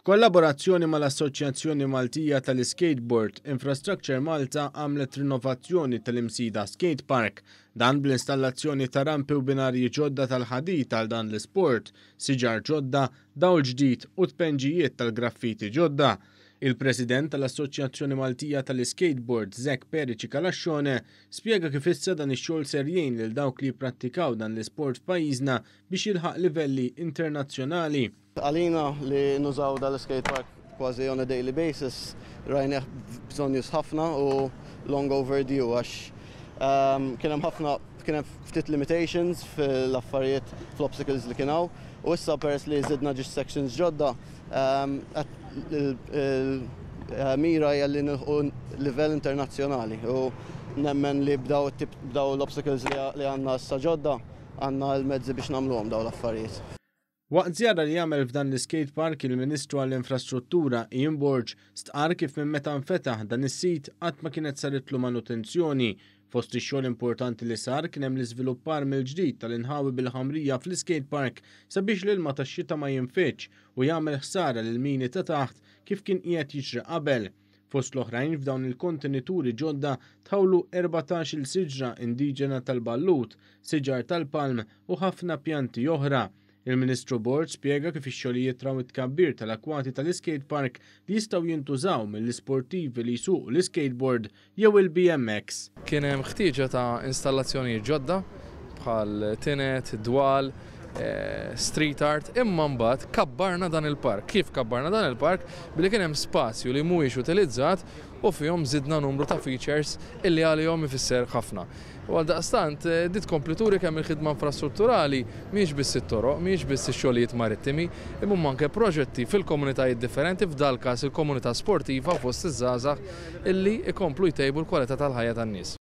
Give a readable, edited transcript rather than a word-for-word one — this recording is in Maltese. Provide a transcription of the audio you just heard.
F'kollaborazzjoni mal-Assoċjazzjoni Maltija tal-Skateboard, Infrastructure Malta għamlet rinnovazzjoni tal-imsida Skate Park, dan bl-installazzjoni ta' rampi u binarji ġodda tal-ħadid tal dan l-isport, siġar ġodda, dawl ġdid u tpenġijiet tal-graffiti ġodda. Il-President tal-Assoċjazzjoni Maltija tal-Skateboard, Zek Perici Kalaxxone, spjega kif issa dan ix-xogħol ser jgħin lil dawk li jipprattikaw dan l-isport f'pajjiżna biex jilħaq livelli internazzjonali. Għalina li nużaw dal-skate park kważi on a daily basis, rajna bżonjus ħafna u long overdue għax kien hemm ftit limitations fil-affarijiet fl-obstacles li kienaw u issa peress li żidna ġis sections ġodda mira hija li nilħu livell internazzjonali u nemmen li bdaw l-obstacles li għandna issa ġodda għandna l-mezzi biex nagħmluhom dawn l-affarijiet. Waqt żjara li jagħmel f'dan l-skate park il-Ministru għall-Infrastruttura Ian Borg stqarr kif minn meta nfetaħ dan is-sit qatt ma kienet saritlu manutenzjoni. Fost ix-xogħol importanti li sar kien hemm l-iżviluppar mill-ġdid tal-inħawi bil-ħamrija fl-skate park sabiex l-ilma tax-xita ma jinfitx u jagħmel ħsara lil mini ta' taħt kif kien qiegħed jiġri qabel. Fost l-oħrajn f'dawn il-kontenituri ġodda tħawlu 14-il siġra indiġena tal-ballut, siġar tal-palm u ħafna pjanti oħra. Il-Ministru Borg spjega kif ix-xogħlijiet raw it-tkabbir tal-akwati tal-skate park li jistgħu jintużaw mill-isportivi li jsuqu l-skateboard jew il-BMX. Kien hemm ħtieġa ta' installazzjonijiet ġodda bħal tinet, dwal, street art, imma mbagħad kabbarna dan il-park. Kif kabbarna dan il-park? Billi kien hemm spazju li mhuwiex utilizzat u fihom żidna numru ta' features illi għalihom ifisser ħafna. U għaldaqstant, dit komplituri kemm il-ħidma infrastrutturali mhijiex biss it-toroq, mhijiex biss ix-xogħlijiet marittimi, imma anke proġetti fil-komunitajiet differenti f'dal każ il-komunità sportiva fost iż-żgħażagħ illi ikomplu jtejbu l-kwalità tal-ħajja tan-nies.